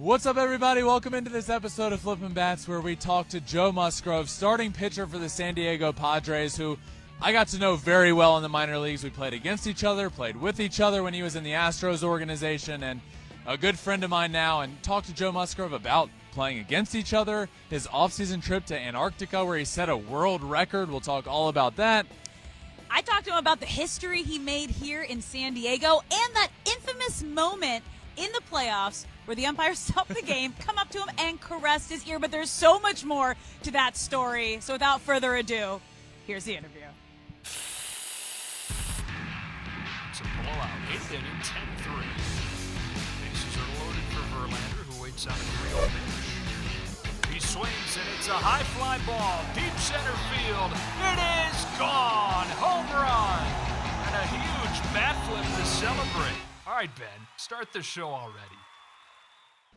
What's up, everybody? Welcome into this episode of Flippin Bats, where we talk to Joe Musgrove, starting pitcher for the San Diego Padres, who I got to know very well in the minor leagues. We played against each other, played with each other when he was in the Astros organization, and a good friend of mine now. And talked to Joe Musgrove about playing against each other, his offseason trip to Antarctica where he set a world record. We'll talk all about that. I talked to him about the history he made here in San Diego and that infamous moment in the playoffs where the umpire stopped the game, come up to him and caressed his ear. But there's so much more to that story. So without further ado, here's the interview. It's a blowout. 8th inning, 10-3. Bases are loaded for Verlander, who waits on a 3-0 pitch. He swings, and it's a high fly ball, deep center field. It is gone! Home run! And a huge bat flip to celebrate. All right, Ben, start the show already.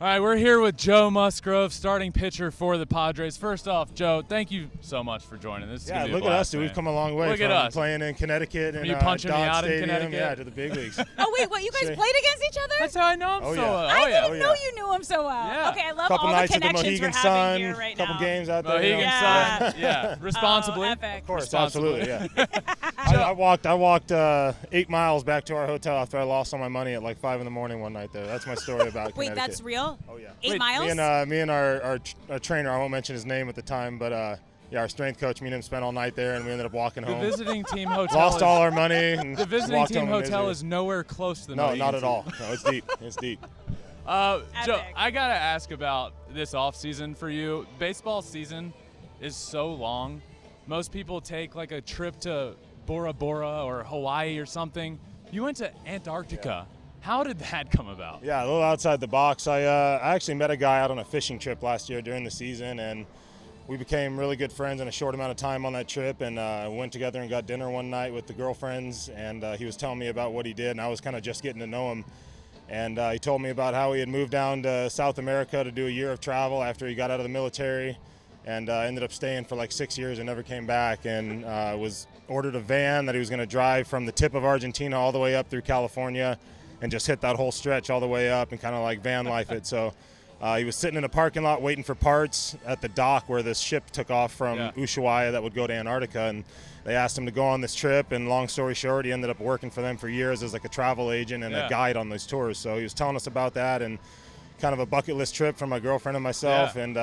All right, we're here with Joe Musgrove, starting pitcher for the Padres. First off, Joe, thank you so much for joining. This is Yeah, gonna be look a at blast, us, dude. man. We've come a long way Look from at us. playing in Connecticut and you punching me Dodge out in Stadium, Connecticut? yeah, to the big leagues. Oh, wait, what? You guys played against each other? That's how I know him Oh, so yeah. well. I didn't Oh, know yeah. you knew him so well. Yeah. Okay, I love Couple all the nights at the connections Mohegan we're having Sun, here right couple now. games out there. Mohegan Yeah. Sun, yeah, responsibly. Oh, epic. Of course, Responsibly. absolutely, yeah. I walked 8 miles back to our hotel after I lost all my money at like 5 in the morning one night there. That's my story about Wait, Connecticut. that's real? Oh, yeah. 8 Wait, miles? Me and our trainer, I won't mention his name at the time, but yeah, our strength coach, me and him spent all night there, and we ended up walking The home. visiting team hotel. Lost all our money. And the visiting walked team home in hotel misery. is nowhere close to the No, Mohegan not at team. all. No, it's deep. It's deep. Joe, Epic. I gotta ask about this offseason for you. Baseball season is so long. Most people take like a trip to Bora Bora or Hawaii or something. You went to Antarctica. How did that come about? Yeah, a little outside the box. I actually met a guy out on a fishing trip last year during the season, and we became really good friends in a short amount of time on that trip, and went together and got dinner one night with the girlfriends, and he was telling me about what he did, and I was kind of just getting to know him. And he told me about how he had moved down to South America to do a year of travel after he got out of the military, and ended up staying for like 6 years and never came back, and was ordered a van that he was going to drive from the tip of Argentina all the way up through California and just hit that whole stretch all the way up and kind of like van life it. So he was sitting in a parking lot waiting for parts at the dock where this ship took off from Ushuaia that would go to Antarctica, and they asked him to go on this trip, and long story short, he ended up working for them for years as like a travel agent and a guide on those tours. So he was telling us about that, and kind of a bucket list trip for my girlfriend and myself, and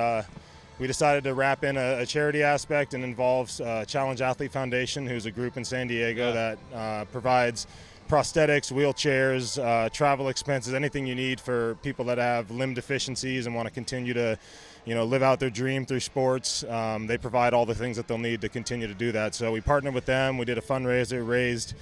we decided to wrap in a charity aspect and involves Challenge Athlete Foundation, who's a group in San Diego that provides prosthetics, wheelchairs, travel expenses, anything you need for people that have limb deficiencies and want to continue to, live out their dream through sports. They provide all the things that they'll need to continue to do that. So we partnered with them. We did a fundraiser, raised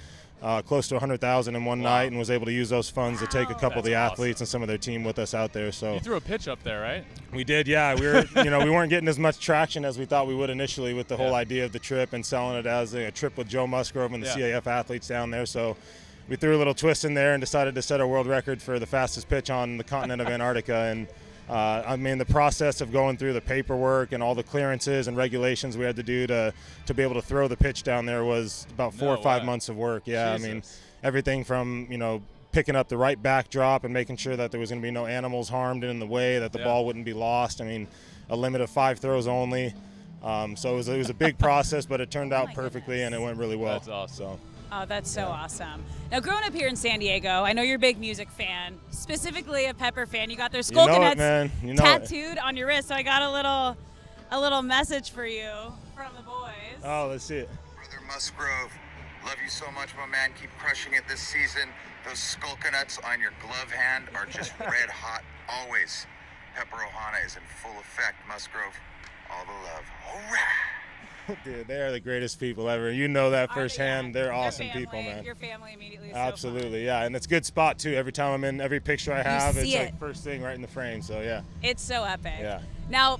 close to $100,000 in one night, and was able to use those funds to take a couple of the athletes and some of their team with us out there. So You threw a pitch up there, right? we did, yeah. We were, we weren't getting as much traction as we thought we would initially with the whole idea of the trip and selling it as a trip with Joe Musgrove and the CAF athletes down there. So we threw a little twist in there and decided to set a world record for the fastest pitch on the continent of Antarctica. And the process of going through the paperwork and all the clearances and regulations we had to do to be able to throw the pitch down there was about 4 or 5 months of work. Yeah, Jesus. Everything from, picking up the right backdrop and making sure that there was going to be no animals harmed in the way, that the ball wouldn't be lost. A limit of 5 throws only. So it was a big process, but it turned out perfectly, and it went really well. That's awesome. So. Oh, that's so awesome. Now, growing up here in San Diego, I know you're a big music fan, specifically a Pepper fan. You got their Skull Canuts tattooed on your wrist, so I got a little message for you from the boys. Oh, let's see it. Brother Musgrove, love you so much, my man. Keep crushing it this season. Those Skull Canuts on your glove hand are just red hot always. Pepper Ohana is in full effect. Musgrove, all the love. All right. Dude, they are the greatest people ever. You know that firsthand. They're awesome family, people, man. Your family immediately is Absolutely, so yeah. And it's a good spot, too. Every time I'm in every picture I have, it's see like it. first thing right in the frame. So, yeah. It's so epic. Yeah. Now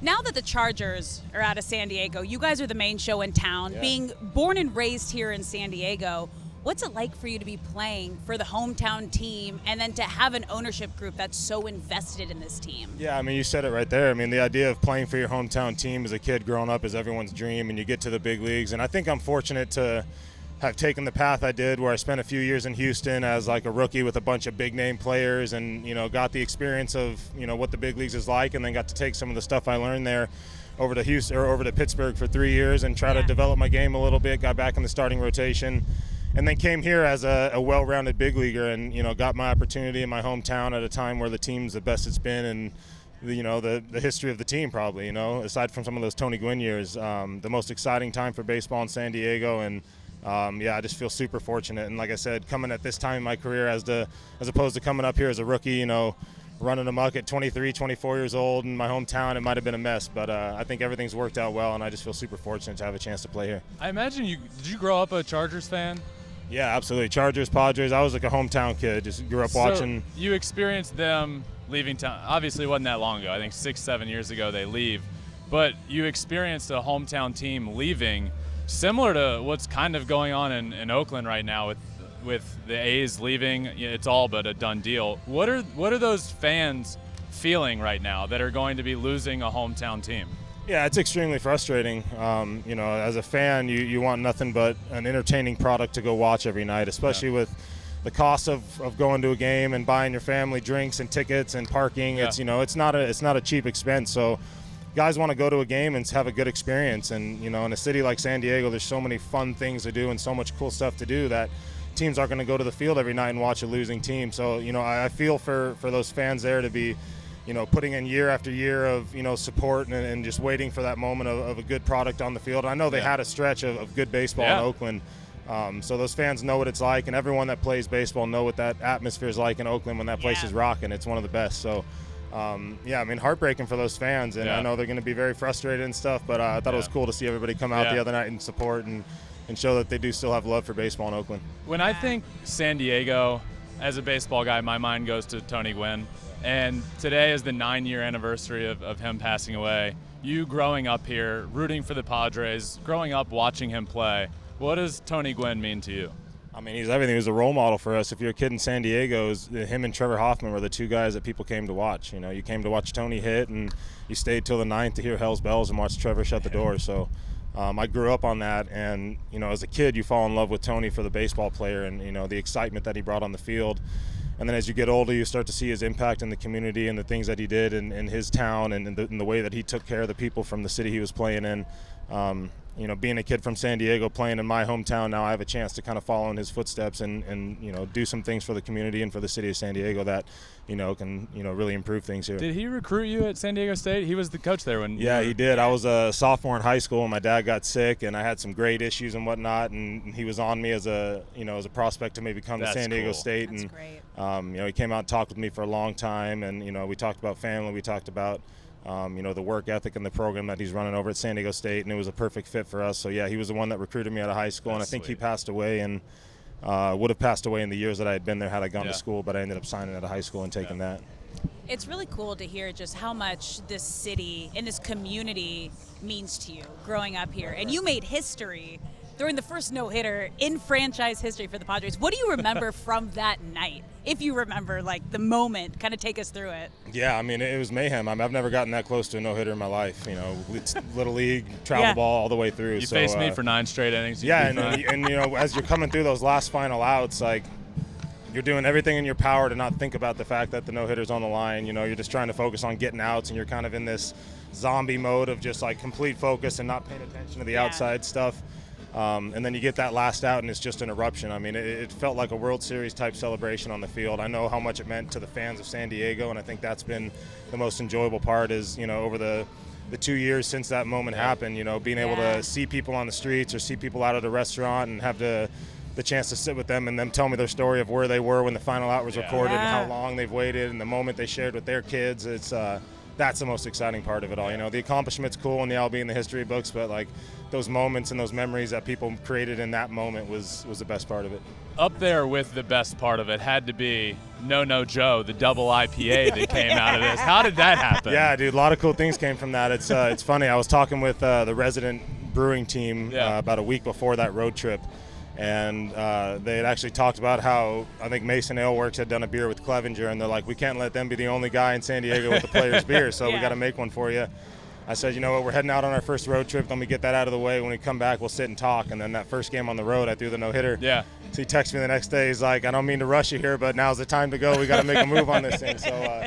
that the Chargers are out of San Diego, you guys are the main show in town. Yeah. Being born and raised here in San Diego, what's it like for you to be playing for the hometown team and then to have an ownership group that's so invested in this team? Yeah, you said it right there. The idea of playing for your hometown team as a kid growing up is everyone's dream, and you get to the big leagues. And I think I'm fortunate to have taken the path I did, where I spent a few years in Houston as like a rookie with a bunch of big name players, and got the experience of what the big leagues is like, and then got to take some of the stuff I learned there over to Houston or over to Pittsburgh for 3 years and try to develop my game a little bit. Got back in the starting rotation, and then came here as a well-rounded big leaguer, and got my opportunity in my hometown at a time where the team's the best it's been in the history of the team, probably. Aside from some of those Tony Gwynn years, the most exciting time for baseball in San Diego, and I just feel super fortunate. And like I said, coming at this time in my career as opposed to coming up here as a rookie, running amok at 23, 24 years old in my hometown, it might have been a mess, but I think everything's worked out well, and I just feel super fortunate to have a chance to play here. I imagine did you grow up a Chargers fan? Yeah, absolutely. Chargers, Padres. I was like a hometown kid. Just grew up watching. You experienced them leaving town. Obviously, it wasn't that long ago. I think 6-7 years ago they leave. But you experienced a hometown team leaving, similar to what's kind of going on in Oakland right now with the A's leaving. It's all but a done deal. What are those fans feeling right now that are going to be losing a hometown team? Yeah, it's extremely frustrating. As a fan, you want nothing but an entertaining product to go watch every night, especially with the cost of going to a game and buying your family drinks and tickets and parking. Yeah. It's not a cheap expense. So guys want to go to a game and have a good experience. And, in a city like San Diego, there's so many fun things to do and so much cool stuff to do that teams aren't going to go to the field every night and watch a losing team. So, I feel for those fans there to be, putting in year after year of, support and just waiting for that moment of a good product on the field. I know they had a stretch of good baseball in Oakland. So those fans know what it's like, and everyone that plays baseball know what that atmosphere is like in Oakland when that place is rocking. It's one of the best. So, heartbreaking for those fans, and I know they're going to be very frustrated and stuff, but I thought it was cool to see everybody come out the other night and support and show that they do still have love for baseball in Oakland. When I think San Diego, as a baseball guy, my mind goes to Tony Gwynn. And today is the 9-year anniversary of him passing away. You growing up here, rooting for the Padres, growing up watching him play, what does Tony Gwynn mean to you? I mean, he's everything. He was a role model for us. If you're a kid in San Diego, him and Trevor Hoffman were the two guys that people came to watch. You came to watch Tony hit, and you stayed till the 9th to hear Hell's Bells and watch Trevor shut the door. So I grew up on that, and, as a kid, you fall in love with Tony for the baseball player and, the excitement that he brought on the field. And then as you get older, you start to see his impact in the community and the things that he did in his town and in the way that he took care of the people from the city he was playing in. Being a kid from San Diego playing in my hometown, now I have a chance to kind of follow in his footsteps and do some things for the community and for the city of San Diego that, can, really improve things here. Did he recruit you at San Diego State? He was the coach there when he did. I was a sophomore in high school and my dad got sick and I had some grade issues and whatnot, and he was on me as a prospect to maybe come to San Diego State. That's and great. He came out and talked with me for a long time, and we talked about family, we talked about the work ethic and the program that he's running over at San Diego State, and it was a perfect fit for us. So he was the one that recruited me out of high school. That's and I think sweet. he passed away and would have passed away in the years that I had been there had I gone to school, but I ended up signing out of high school and taking that. It's really cool to hear just how much this city and this community means to you growing up here. And you made history throwing the first no-hitter in franchise history for the Padres. What do you remember from that night? If you remember, the moment, kind of take us through it. Yeah, I mean, it was mayhem. I've never gotten that close to a no-hitter in my life. It's Little League, travel ball all the way through. You faced me for 9 straight innings. And as you're coming through those last final outs, you're doing everything in your power to not think about the fact that the no-hitter's on the line. You're just trying to focus on getting outs, and you're kind of in this zombie mode of just complete focus and not paying attention to the outside stuff. And then you get that last out, and it's just an eruption. I mean, it felt like a World Series type celebration on the field. I know how much it meant to the fans of San Diego, and I think that's been the most enjoyable part is, over the 2 years since that moment happened, being able to see people on the streets or see people out at a restaurant and have the chance to sit with them and them tell me their story of where they were when the final out was recorded and how long they've waited and the moment they shared with their kids. It's that's the most exciting part of it all. The accomplishment's cool and they'll be in the history books, but those moments and those memories that people created in that moment was the best part of it. Up there with the best part of it had to be No Joe, the double IPA that came out of this. How did that happen? Yeah, dude, a lot of cool things came from that. It's funny. I was talking with the resident brewing team about a week before that road trip, and they had actually talked about how I think Mason Ale Works had done a beer with Clevenger, and they're like, we can't let them be the only guy in San Diego with the player's beer, so we got to make one for you. I said, you know what, we're heading out on our first road trip. Let me get that out of the way. When we come back, we'll sit and talk. And then that first game on the road, I threw the no-hitter. Yeah. So he texted me the next day. He's like, I don't mean to rush you here, but now's the time to go. We got to make a move on this thing. So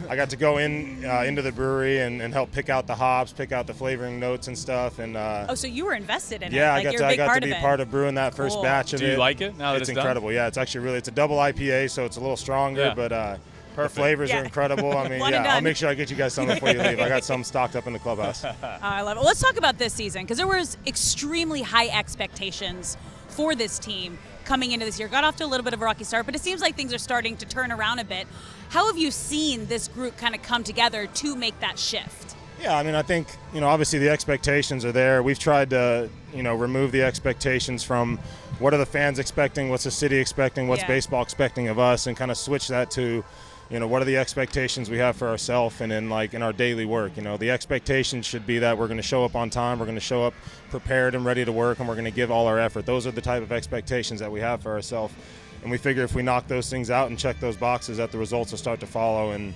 I got to go into the brewery and help pick out the hops, pick out the flavoring notes and stuff. And so you were invested in it. Yeah, Like, I got to be part of brewing that first Cool. batch of it. Do you like it now that it's incredible. done? Yeah, it's actually it's a double IPA, so it's a little stronger, Yeah. but the flavors are incredible. I mean, One and I'll done. make sure I get you guys some before you leave. I got some stocked up in the clubhouse. I love it. Well, let's talk about this season, because there was extremely high expectations for this team coming into this year. Got off to a little bit of a rocky start, but it seems like things are starting to turn around a bit. How have you seen this group kind of come together to make that shift? Yeah, I mean, I think, obviously the expectations are there. We've tried to, remove the expectations from what are the fans expecting, what's the city expecting, what's baseball expecting of us, and kind of switch that to, what are the expectations we have for ourselves and in our daily work. The expectations should be that we're going to show up on time, we're going to show up prepared and ready to work, and we're going to give all our effort. Those are the type of expectations that we have for ourselves. And we figure if we knock those things out and check those boxes, that the results will start to follow. And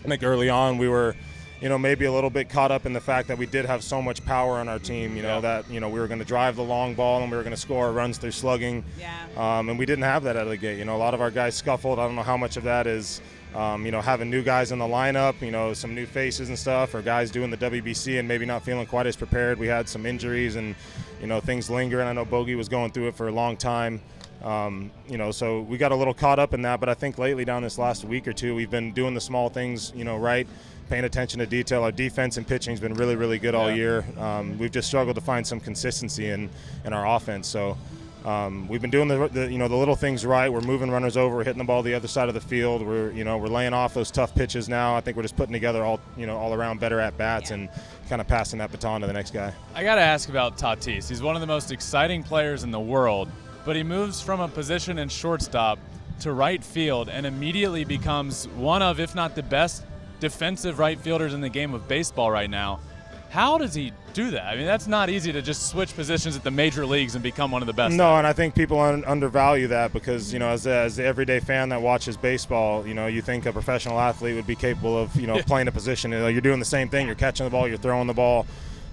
I think early on we were, maybe a little bit caught up in the fact that we did have so much power on our team, that, we were going to drive the long ball and we were going to score our runs through slugging. Yeah. And we didn't have that out of the gate. A lot of our guys scuffled. I don't know how much of that is, having new guys in the lineup, some new faces and stuff, or guys doing the WBC and maybe not feeling quite as prepared. We had some injuries and, things lingering. I know Bogey was going through it for a long time. So we got a little caught up in that, but I think lately down this last week or two, we've been doing the small things, right, paying attention to detail. Our defense and pitching has been really, really good all year. We've just struggled to find some consistency in our offense. So we've been doing the little things right. We're moving runners over. We're hitting the ball the other side of the field. We're laying off those tough pitches now. I think we're just putting together all around better at bats and kind of passing that baton to the next guy. I got to ask about Tatis. He's one of the most exciting players in the world, but he moves from a position in shortstop to right field and immediately becomes one of, if not the best, defensive right fielders in the game of baseball right now. How does he do that? I mean, that's not easy to just switch positions at the major leagues and become one of the best. No, and I think people undervalue that because, as the everyday fan that watches baseball, you think a professional athlete would be capable of, playing a position. You're doing the same thing. You're catching the ball, you're throwing the ball.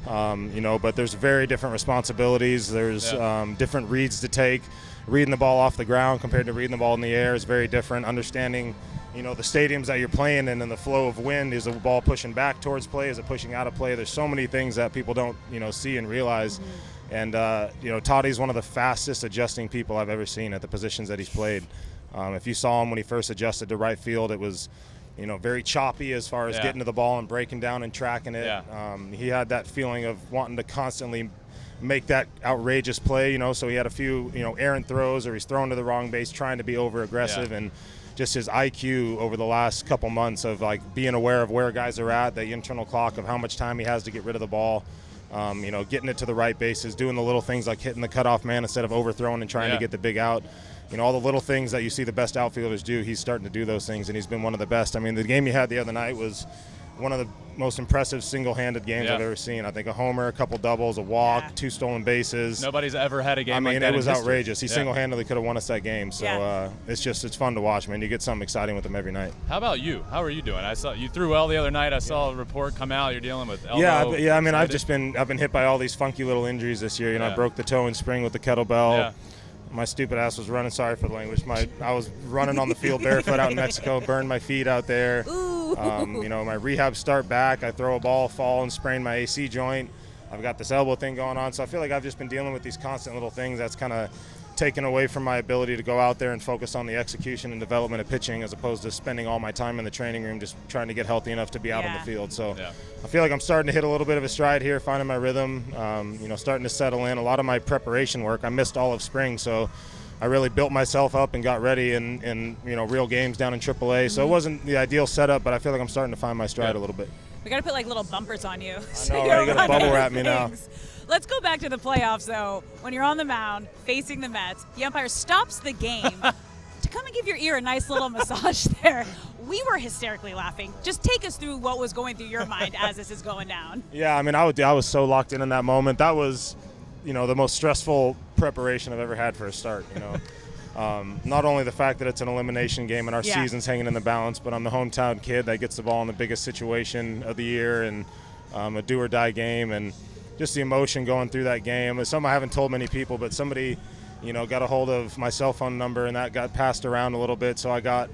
But there's very different responsibilities. There's different reads to take. Reading the ball off the ground compared to reading the ball in the air is very different. Understanding, the stadiums that you're playing in and the flow of wind. Is the ball pushing back towards play? Is it pushing out of play? There's so many things that people don't, see and realize. And, Toddy's one of the fastest adjusting people I've ever seen at the positions that he's played. If you saw him when he first adjusted to right field, it was very choppy as far as getting to the ball and breaking down and tracking it. Yeah. He had that feeling of wanting to constantly make that outrageous play, so he had a few, errant throws or he's thrown to the wrong base trying to be over aggressive. And just his IQ over the last couple months of being aware of where guys are at, the internal clock of how much time he has to get rid of the ball, getting it to the right bases, doing the little things like hitting the cutoff man instead of overthrowing and trying to get the big out. All the little things that you see the best outfielders do, he's starting to do those things, and he's been one of the best. I mean, the game he had the other night was one of the most impressive single-handed games I've ever seen. I think a homer, a couple doubles, a walk, 2 stolen bases. Nobody's ever had a game like that. I mean, it was in history. outrageous. He single-handedly could have won us that game. So it's fun to watch, man. You get something exciting with him every night. How about you? How are you doing? I saw you threw well the other night. I saw a report come out. You're dealing with elbow. I mean, I've been hit by all these funky little injuries this year. I broke the toe in spring with the kettlebell. Yeah. My stupid ass was running. Sorry for the language. I was running on the field barefoot out in Mexico. Burned my feet out there. Ooh. My rehab start back. I throw a ball, fall, and sprain my AC joint. I've got this elbow thing going on. So I feel like I've just been dealing with these constant little things that's kind of taken away from my ability to go out there and focus on the execution and development of pitching as opposed to spending all my time in the training room just trying to get healthy enough to be out on the field. So I feel like I'm starting to hit a little bit of a stride here, finding my rhythm, starting to settle in. A lot of my preparation work, I missed all of spring, so I really built myself up and got ready in real games down in AAA. So it wasn't the ideal setup, but I feel like I'm starting to find my stride a little bit. We got to put little bumpers on you. I know, right? You got to bubble wrap me now. Let's go back to the playoffs, though. When you're on the mound facing the Mets, the umpire stops the game to come and give your ear a nice little massage there. We were hysterically laughing. Just take us through what was going through your mind as this is going down. Yeah, I mean, I was so locked in that moment. That was, the most stressful preparation I've ever had for a start, Not only the fact that it's an elimination game and our season's hanging in the balance, but I'm the hometown kid that gets the ball in the biggest situation of the year, and a do-or-die game, and just the emotion going through that game. It's something I haven't told many people, but somebody, got a hold of my cell phone number, and that got passed around a little bit, so I got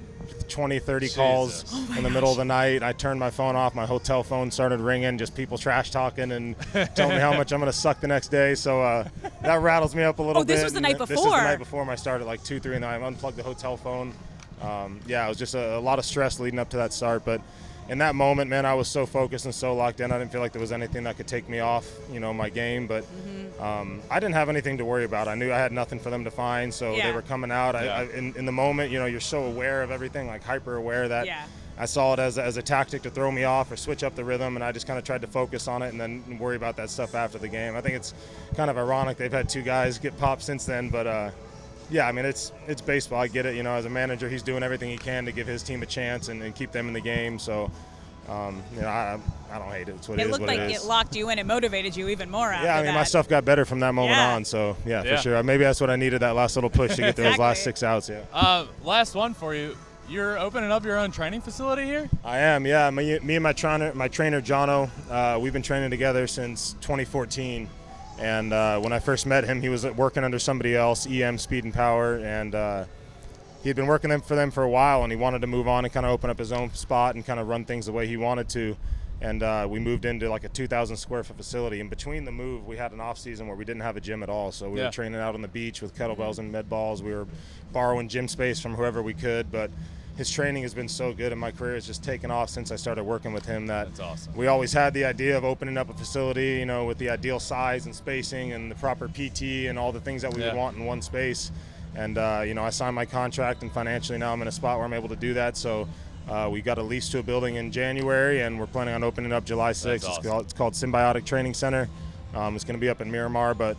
20, 30 calls in the middle of the night. I turned my phone off. My hotel phone started ringing, just people trash talking and telling me how much I'm going to suck the next day. So that rattles me up a little bit. Oh, this was the night before. This is the night before I started, like 2, 3 in the night. I unplugged the hotel phone. It was just a lot of stress leading up to that start. But in that moment, man, I was so focused and so locked in. I didn't feel like there was anything that could take me off, my game. But I didn't have anything to worry about. I knew I had nothing for them to find, so they were coming out. In the moment, you're so aware of everything, like hyper aware that I saw it as a tactic to throw me off or switch up the rhythm, and I just kind of tried to focus on it and then worry about that stuff after the game. I think it's kind of ironic they've had 2 guys get popped since then, but it's baseball. I get it. As a manager, he's doing everything he can to give his team a chance and keep them in the game. So, I don't hate it. It's what it is. It looked like it locked you in. It motivated you even more after that. My stuff got better from that moment on. So, for sure. Maybe that's what I needed, that last little push to get those last 6 outs. Yeah. Last one for you. You're opening up your own training facility here? I am, yeah. Me and my trainer, Jono, we've been training together since 2014. And when I first met him, he was working under somebody else, EM Speed and Power, and he had been working for them for a while, and he wanted to move on and kind of open up his own spot and kind of run things the way he wanted to. And we moved into like a 2,000 square foot facility. In between the move, we had an off season where we didn't have a gym at all. So we were training out on the beach with kettlebells and med balls. We were borrowing gym space from whoever we could, but his training has been so good, and my career has just taken off since I started working with him. That's awesome. We always had the idea of opening up a facility, with the ideal size and spacing and the proper PT and all the things that we would want in one space. And, I signed my contract, and financially now I'm in a spot where I'm able to do that. So we got a lease to a building in January, and we're planning on opening up July 6th. Awesome. It's called Symbiotic Training Center. It's going to be up in Miramar, but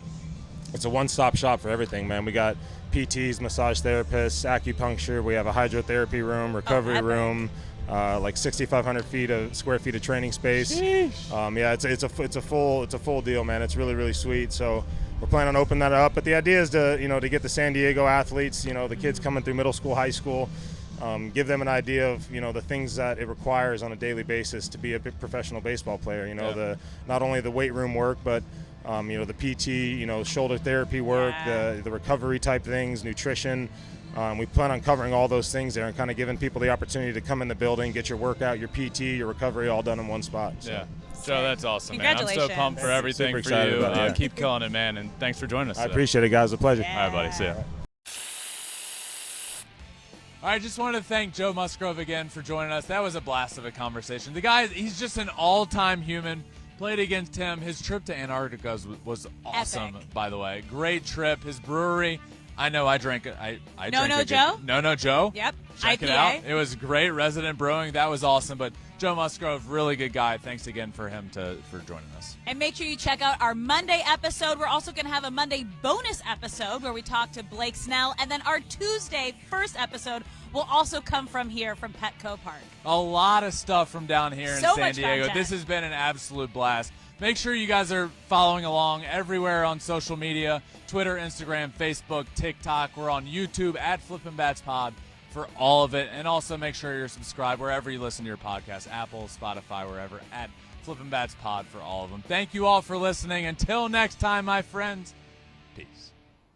it's a one-stop shop for everything, man. We got PTs, massage therapists, acupuncture. We have a hydrotherapy room, recovery room, like 6,500 square feet of training space. It's a full deal, man. It's really, really sweet. So we're planning on opening that up. But the idea is to get the San Diego athletes, the kids coming through middle school, high school, give them an idea of the things that it requires on a daily basis to be a big professional baseball player. Not only the weight room work, but the PT, shoulder therapy work, the recovery type things, nutrition. We plan on covering all those things there and kind of giving people the opportunity to come in the building, get your workout, your PT, your recovery all done in one spot. So. Yeah. Joe, that's awesome, man. I'm so pumped for everything for you. Keep killing it, man, and thanks for joining us. I appreciate it, guys. It's a pleasure. All right, buddy. See ya. All right, just wanted to thank Joe Musgrove again for joining us. That was a blast of a conversation. The guy, he's just an all-time human. Played against him. His trip to Antarctica was awesome, by the way. Great trip. His brewery, I know I drank it. I drank it. Joe? No Joe? Yep. Check IPA. it out. It was great. Resident Brewing. That was awesome. But Joe Musgrove, really good guy. Thanks again for joining us. And make sure you check out our Monday episode. We're also going to have a Monday bonus episode where we talk to Blake Snell. And then our Tuesday first episode will also come from here from Petco Park. A lot of stuff from down here in San Diego. Content. This has been an absolute blast. Make sure you guys are following along everywhere on social media, Twitter, Instagram, Facebook, TikTok. We're on YouTube at Flippin Bats Pod for all of it. And also make sure you're subscribed wherever you listen to your podcast, Apple, Spotify, wherever, at Flippin Bats Pod for all of them. Thank you all for listening. Until next time, my friends, peace.